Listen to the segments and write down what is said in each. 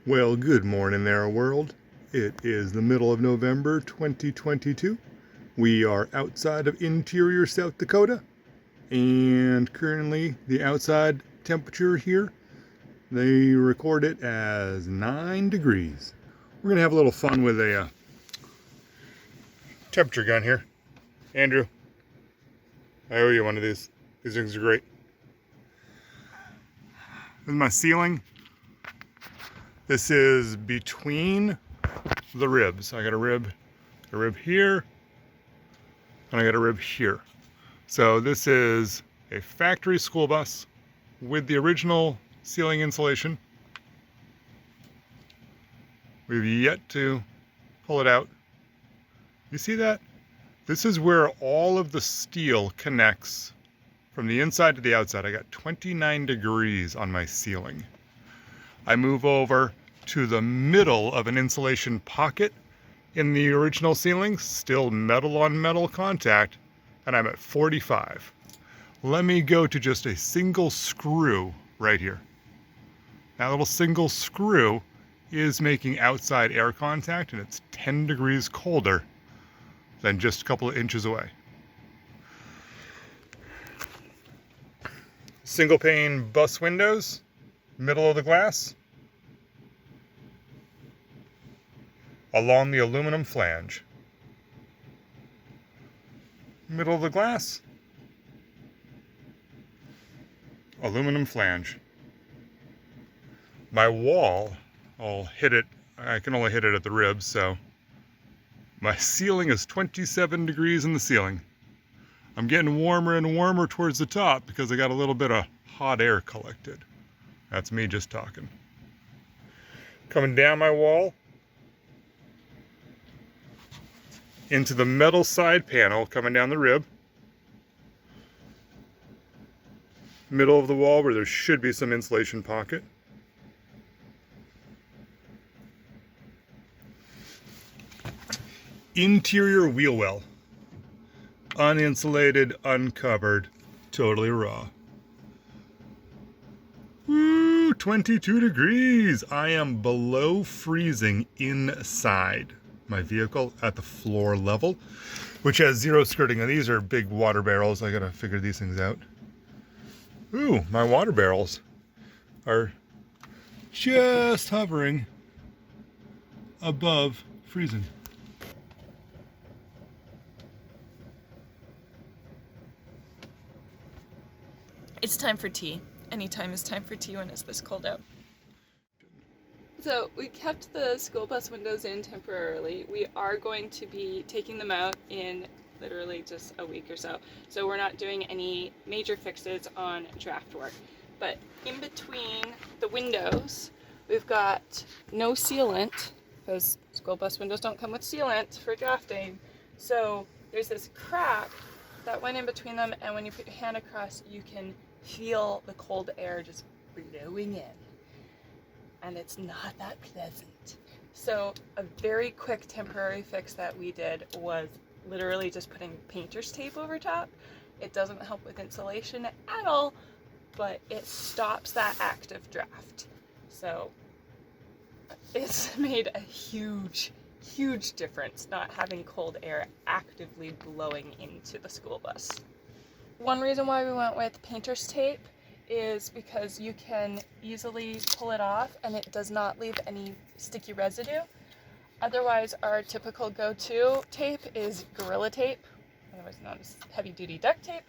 Well, good morning there, world. It is the middle of November 2022. We are outside of interior South Dakota, and currently the outside temperature here, they record it as 9 degrees. We're going to have a little fun with a temperature gun here. Andrew, I owe you one of these. These things are great. This is my ceiling. This is between the ribs. I got a rib here, and I got a rib here. So this is a factory school bus with the original ceiling insulation. We've yet to pull it out. You see that? This is where all of the steel connects from the inside to the outside. I got 29 degrees on my ceiling. I move over to the middle of an insulation pocket in the original ceiling, still metal on metal contact, and I'm at 45. Let me go to just a single screw right here. That little single screw is making outside air contact, and it's 10 degrees colder than just a couple of inches away. Single pane bus windows, middle of the glass, along the aluminum flange. Middle of the glass, aluminum flange. My wall, I'll hit it, I can only hit it at the ribs, so my ceiling is 27 degrees in the ceiling. I'm getting warmer and warmer towards the top because I got a little bit of hot air collected. That's me just talking. Coming down my wall into the metal side panel coming down the rib. Middle of the wall where there should be some insulation pocket. Interior wheel well. Uninsulated, uncovered, totally raw. Woo, 22 degrees. I am below freezing inside my vehicle at the floor level, which has zero skirting. And these are big water barrels. I gotta figure these things out. Ooh, my water barrels are just hovering above freezing. It's time for tea. Anytime is time for tea when it's this cold out. So we kept the school bus windows in temporarily. We are going to be taking them out in literally just a week or so. So we're not doing any major fixes on draft work. But in between the windows, we've got no sealant, because school bus windows don't come with sealant for drafting. So there's this crack that went in between them, and when you put your hand across, you can feel the cold air just blowing in. And it's not that pleasant. So a very quick temporary fix that we did was literally just putting painter's tape over top. It doesn't help with insulation at all, but it stops that active draft. So it's made a huge difference not having cold air actively blowing into the school bus. One reason why we went with painter's tape is because you can easily pull it off and it does not leave any sticky residue. Otherwise, our typical go-to tape is Gorilla Tape, otherwise known as heavy-duty duct tape,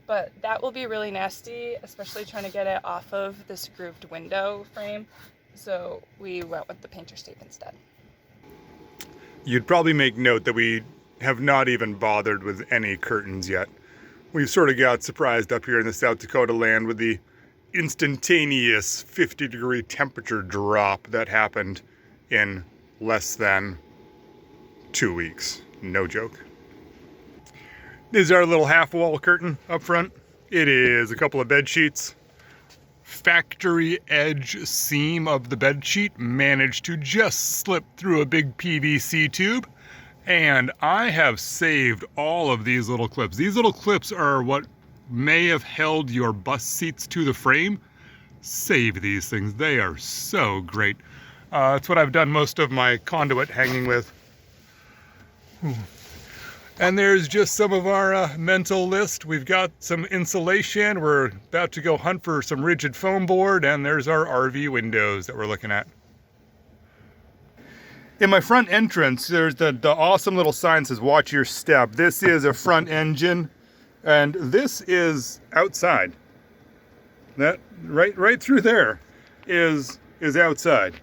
but that will be really nasty, especially trying to get it off of this grooved window frame. So we went with the painter's tape instead. You'd probably make note that we have not even bothered with any curtains yet. We've sort of got surprised up here in the South Dakota land with the instantaneous 50-degree temperature drop that happened in less than 2 weeks. No joke. This is our little half-wall curtain up front. It is a couple of bed sheets. Factory edge seam of the bed sheet managed to just slip through a big PVC tube. And I have saved all of these little clips. These little clips are what may have held your bus seats to the frame. Save these things. They are so great. That's what I've done most of my conduit hanging with. And there's just some of our mental list. We've got some insulation. We're about to go hunt for some rigid foam board, and there's our RV windows that we're looking at. In my front entrance, there's the awesome little sign that says watch your step. This is a front engine, and this is outside. That right through there is outside.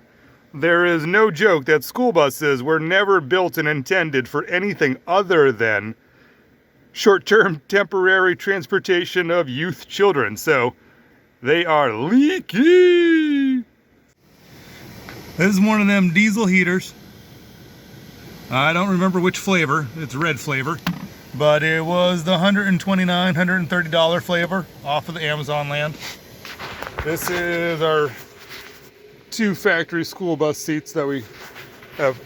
There is no joke that school buses were never built and intended for anything other than short-term temporary transportation of youth children. So they are leaky. This is one of them diesel heaters. I don't remember which flavor. It's red flavor. But it was the $129, $130 flavor off of the Amazon land. This is our 2 factory school bus seats that we have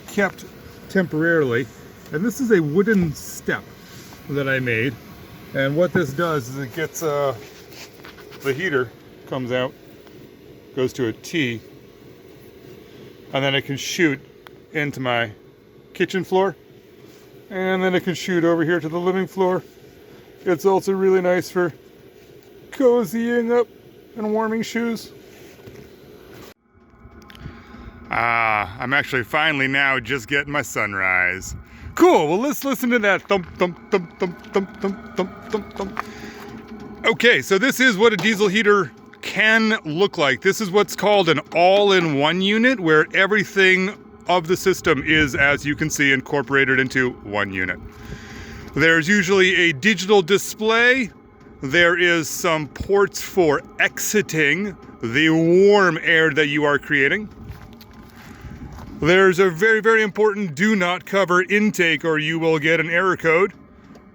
kept temporarily. And this is a wooden step that I made. And what this does is it gets, the heater comes out, goes to a T, and then it can shoot into my kitchen floor. And then it can shoot over here to the living floor. It's also really nice for cozying up and warming shoes. I'm actually finally now just getting my sunrise. Cool, well let's listen to that thump, thump, thump, thump, thump, thump, thump, thump, thump. Okay, so this is what a diesel heater can look like. This is what's called an all-in-one unit, where everything of the system is, as you can see, incorporated into one unit. There's usually a digital display. There is some ports for exiting the warm air that you are creating. There's a very, very important do not cover intake or you will get an error code.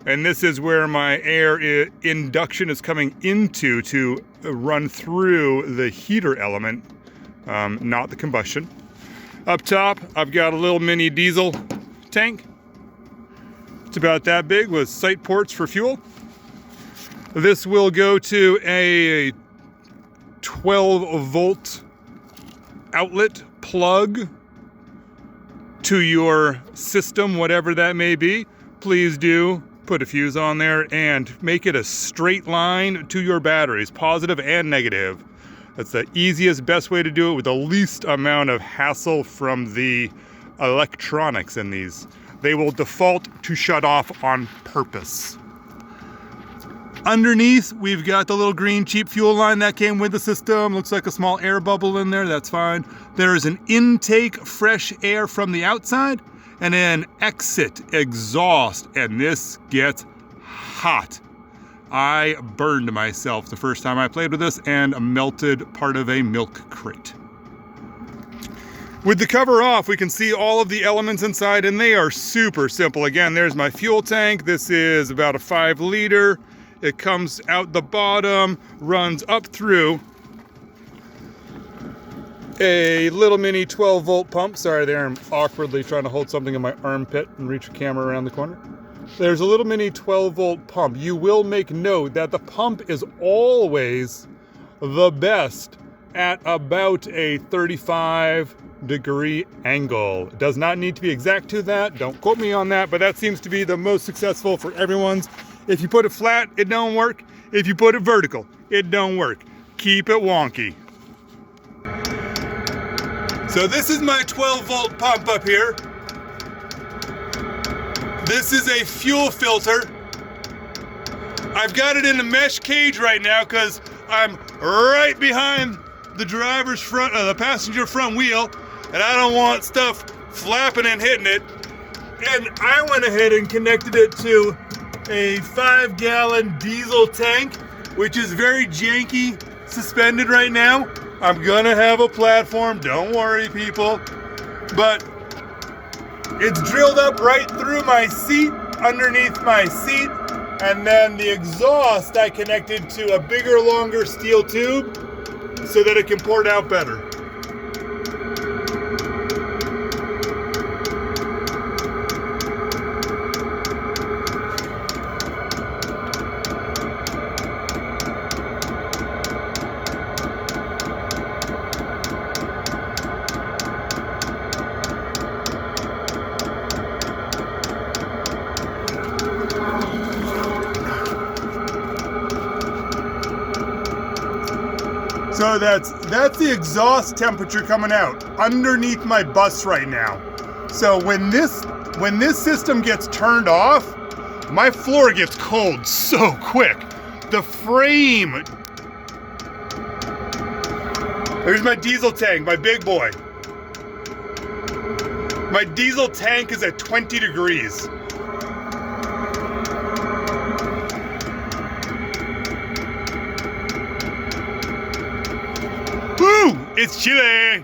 And this is where my air induction is coming into to run through the heater element, not the combustion. Up top, I've got a little mini diesel tank. It's about that big with sight ports for fuel. This will go to a 12 volt outlet plug to your system, whatever that may be. Please do put a fuse on there and make it a straight line to your batteries, positive and negative. That's the easiest, best way to do it with the least amount of hassle from the electronics in these. They will default to shut off on purpose. Underneath, we've got the little green cheap fuel line that came with the system. Looks like a small air bubble in there, that's fine. There is an intake fresh air from the outside and an exit exhaust, and this gets hot. I burned myself the first time I played with this and melted part of a milk crate. With the cover off, we can see all of the elements inside, and they are super simple. Again, there's my fuel tank. This is about a 5 liter. It comes out the bottom, runs up through a little mini 12 volt pump. Sorry there, I'm awkwardly trying to hold something in my armpit and reach a camera around the corner. There's a little mini 12 volt pump. You will make note that the pump is always the best at about a 35-degree angle. It does not need to be exact to that. Don't quote me on that, but that seems to be the most successful for everyone's. If you put it flat, it don't work. If you put it vertical, it don't work. Keep it wonky. So this is my 12 volt pump up here. This is a fuel filter. I've got it in a mesh cage right now because I'm right behind the driver's front, the passenger front wheel, and I don't want stuff flapping and hitting it. And I went ahead and connected it to a 5-gallon diesel tank, which is very janky suspended right now. I'm gonna have a platform, don't worry people, but it's drilled up right through my seat, underneath my seat, and then the exhaust I connected to a bigger, longer steel tube so that it can pour it out better. So that's the exhaust temperature coming out underneath my bus right now. So when this system gets turned off, my floor gets cold so quick. The frame. There's my diesel tank, my big boy. My diesel tank is at 20 degrees. Woo! It's chilly!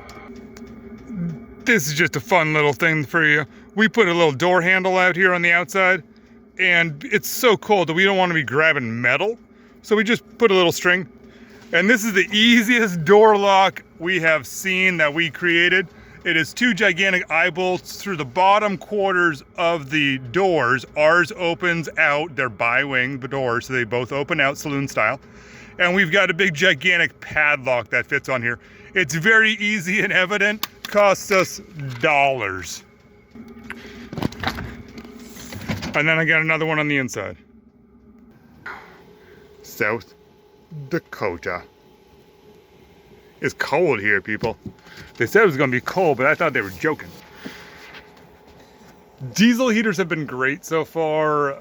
This is just a fun little thing for you. We put a little door handle out here on the outside, and it's so cold that we don't want to be grabbing metal. So we just put a little string. And this is the easiest door lock we have seen that we created. It is 2 gigantic eye bolts through the bottom quarters of the doors. Ours opens out, they're bi-wing doors, so they both open out saloon style. And we've got a big gigantic padlock that fits on here. It's very easy and evident, costs us dollars. And then I got another one on the inside. South Dakota. It's cold here, people. They said it was gonna be cold, but I thought they were joking. Diesel heaters have been great so far.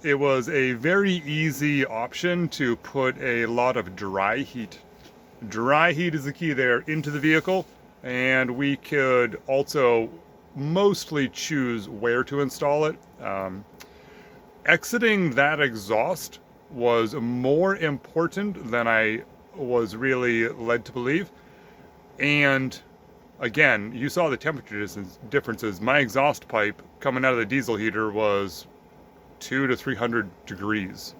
It was a very easy option to put a lot of dry heat. Dry heat is the key there into the vehicle, and we could also mostly choose where to install it. Exiting that exhaust was more important than I was really led to believe. And again, you saw the temperature differences. My exhaust pipe coming out of the diesel heater was 200 to 300 degrees.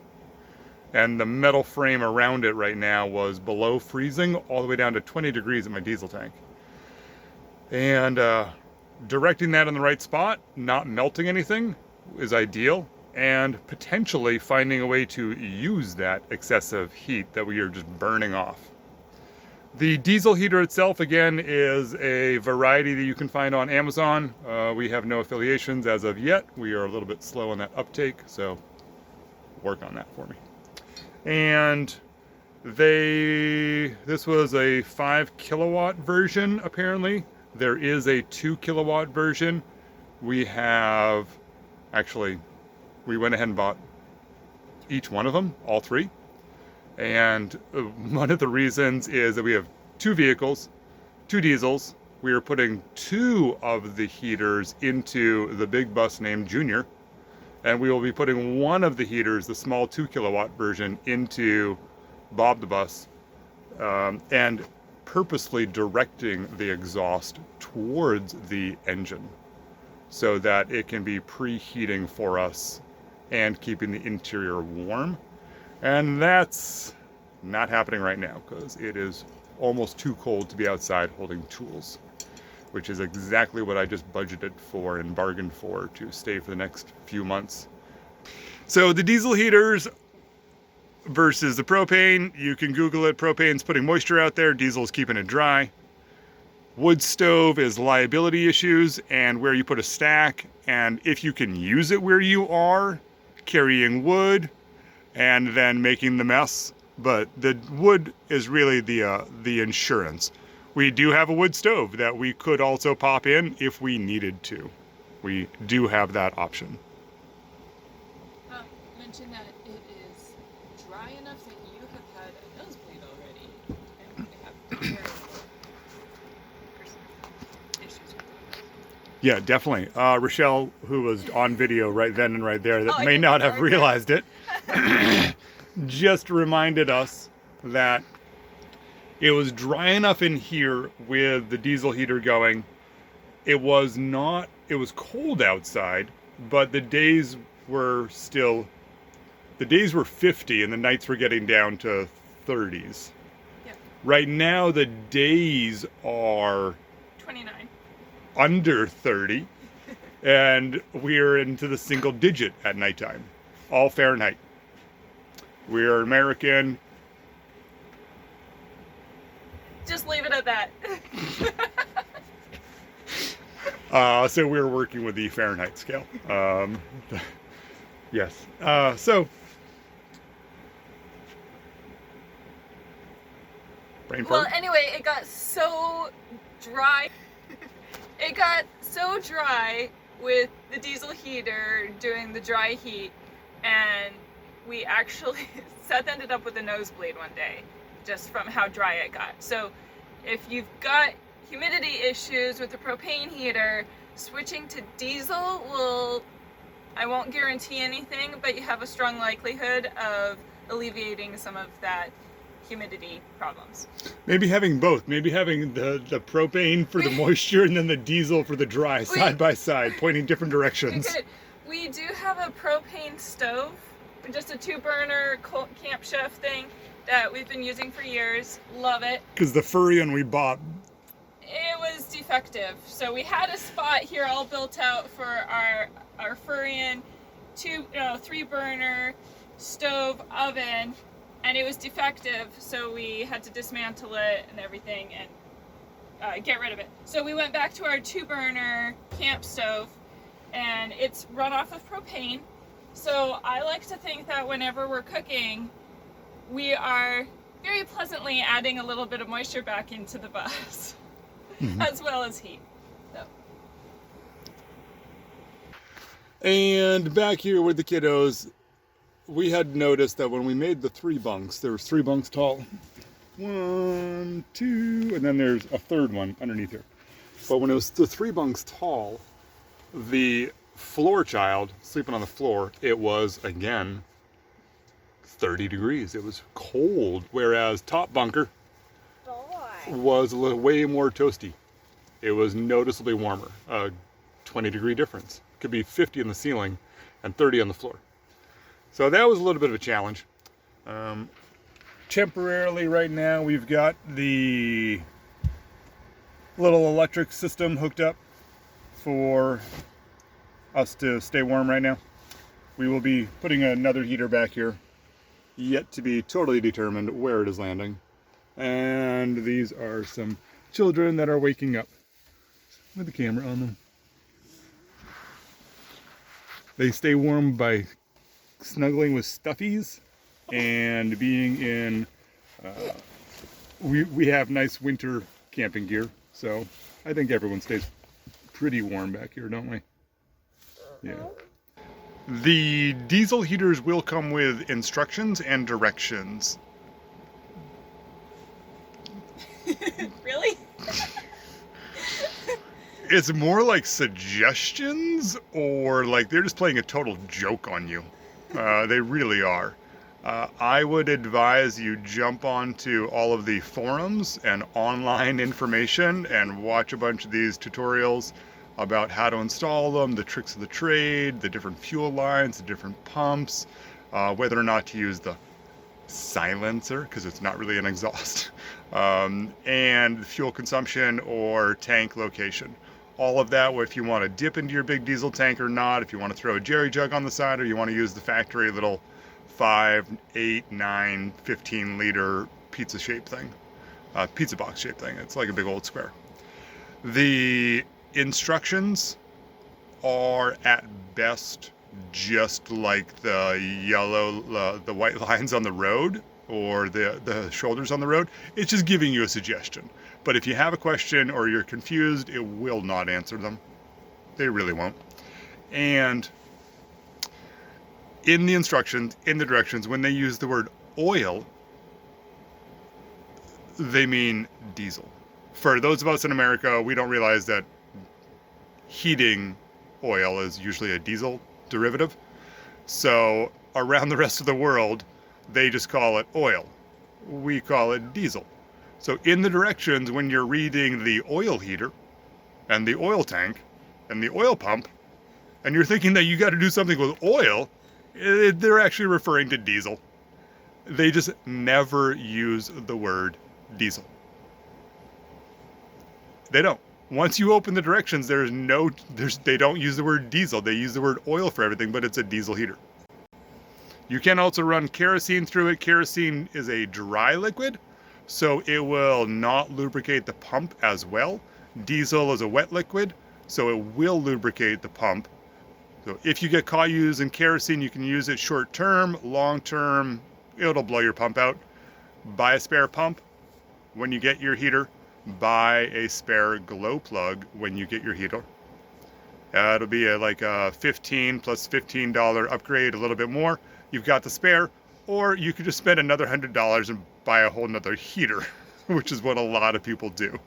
And the metal frame around it right now was below freezing, all the way down to 20 degrees in my diesel tank. And directing that in the right spot, not melting anything, is ideal. And potentially finding a way to use that excessive heat that we are just burning off. The diesel heater itself, again, is a variety that you can find on Amazon. We have no affiliations as of yet. We are a little bit slow on that uptake, so work on that for me. And this was a 5 kilowatt version, apparently. There is a 2 kilowatt version. We went ahead and bought each one of them, all 3. And one of the reasons is that we have 2 vehicles, 2 diesels. We are putting 2 of the heaters into the big bus named Junior. And we will be putting one of the heaters, the small 2 kilowatt version, into Bob the bus. And purposely directing the exhaust towards the engine so that it can be preheating for us and keeping the interior warm. And that's not happening right now because it is almost too cold to be outside holding tools, which is exactly what I just budgeted for and bargained for to stay for the next few months. So the diesel heaters versus the propane, you can Google it. Propane's putting moisture out there, diesel's keeping it dry. Wood stove is liability issues and where you put a stack, and if you can use it where you are, carrying wood and then making the mess. But the wood is really the insurance. We do have a wood stove that we could also pop in if we needed to. We do have that option. Mention that it is dry enough that you have had a nosebleed already, and we have terrible issues with it. Yeah, definitely. Rauchelle, who was on video right then and right there, that may not have realized it, just reminded us that it was dry enough in here with the diesel heater going. It was cold outside, but the days were 50 and the nights were getting down to 30s. Yep. Right now, the days are 29. Under 30, and we're into the single digit at nighttime, all Fahrenheit. We're American. Just leave it at that. So we're working with the Fahrenheit scale. Yes. Brain Well, fart? anyway, it got so dry. It got so dry with the diesel heater doing the dry heat, and we actually, Seth ended up with a nosebleed one day just from how dry it got. So if you've got humidity issues with the propane heater, switching to diesel will, I won't guarantee anything, but you have a strong likelihood of alleviating some of that humidity problems. Maybe having both. Maybe having the propane for the moisture and then the diesel for the dry, side by side, pointing different directions. We do have a propane stove, just a 2-burner camp chef thing that we've been using for years. Love it. Because the furry one we bought, it was defective. So we had a spot here all built out for our Furrion 3-burner stove oven, and it was defective, so we had to dismantle it and everything and get rid of it. So we went back to our 2-burner camp stove, and it's run off of propane. So I like to think that whenever we're cooking, we are very pleasantly adding a little bit of moisture back into the bus, as well as heat. So. And back here with the kiddos, we had noticed that when we made the 3 bunks, there was 3 bunks tall. 1, 2, and then there's a 3rd one underneath here. But when it was the 3 bunks tall, the floor child sleeping on the floor, it was again 30 degrees. It was cold, whereas top bunker was a little way more toasty. It was noticeably warmer, a 20-degree difference. Could be 50 in the ceiling and 30 on the floor. So that was a little bit of a challenge. Temporarily right now we've got the little electric system hooked up for us to stay warm right now. We will be putting another heater back here, yet to be totally determined where it is landing. And these are some children that are waking up with the camera on them. They stay warm by snuggling with stuffies and being in, we have nice winter camping gear, so I think everyone stays pretty warm back here, don't we? Yeah. The diesel heaters will come with instructions and directions. Really? It's more like suggestions, or like they're just playing a total joke on you. They really are. I would advise you jump onto all of the forums and online information and watch a bunch of these tutorials about how to install them, the tricks of the trade, the different fuel lines, the different pumps, whether or not to use the silencer, because it's not really an exhaust, and fuel consumption or tank location. All of that, if you want to dip into your big diesel tank or not, if you want to throw a jerry jug on the side, or you want to use the factory little 5, 8, 9, 15 liter pizza shaped thing, pizza box shaped thing. It's like a big old square. The instructions are at best just like the yellow, the white lines on the road, or the shoulders on the road. It's just giving you a suggestion. But if you have a question or you're confused, it will not answer them. They really won't. And in the instructions, in the directions, when they use the word oil, they mean diesel. For those of us in America, we don't realize that heating oil is usually a diesel derivative. So around the rest of the world, they just call it oil. We call it diesel. So in the directions, when you're reading the oil heater and the oil tank and the oil pump, and you're thinking that you got to do something with oil, they're actually referring to diesel. They just never use the word diesel. They don't. Once you open the directions, they don't use the word diesel. They use the word oil for everything, but it's a diesel heater. You can also run kerosene through it. Kerosene is a dry liquid, so it will not lubricate the pump as well. Diesel is a wet liquid, so it will lubricate the pump. So if you get caught using kerosene, you can use it short term. Long term, it'll blow your pump out. Buy a spare pump. when you get your heater, buy a spare glow plug when you get your heater. It'll be like a $15 plus $15 upgrade, a little bit more. You've got the spare, or you could just spend another $100 and buy a whole nother heater, which is what a lot of people do.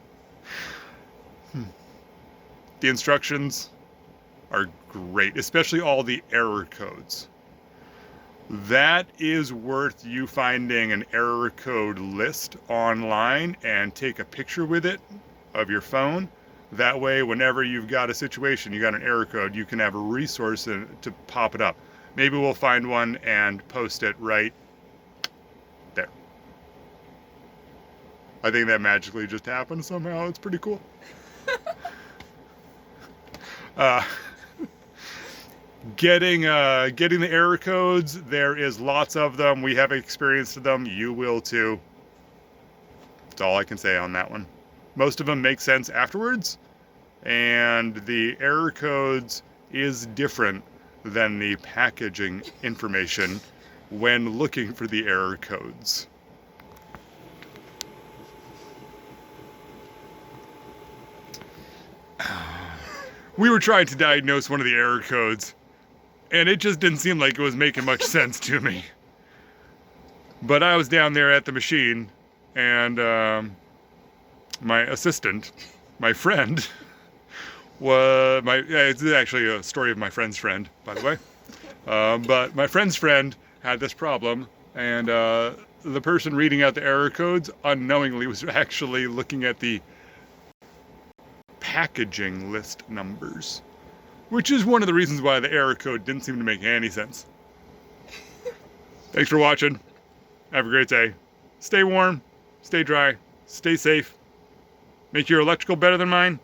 The instructions are great, especially all the error codes. That is worth you finding an error code list online and take a picture with it of your phone. That way, whenever you've got a situation, you got an error code, you can have a resource to pop it up. Maybe we'll find one and post it right there. I think that magically just happened somehow. It's pretty cool. Getting the error codes, there is lots of them. We have experienced them. You will too. That's all I can say on that one. Most of them make sense afterwards, and the error codes is different than the packaging information when looking for the error codes. We were trying to diagnose one of the error codes, and it just didn't seem like it was making much sense to me. But I was down there at the machine, and my assistant, my friend, it's actually a story of my friend's friend, by the way. But my friend's friend had this problem, and the person reading out the error codes unknowingly was actually looking at the packaging list numbers, which is one of the reasons why the error code didn't seem to make any sense. Thanks for watching. Have a great day. Stay warm, stay dry, stay safe. Make your electrical better than mine.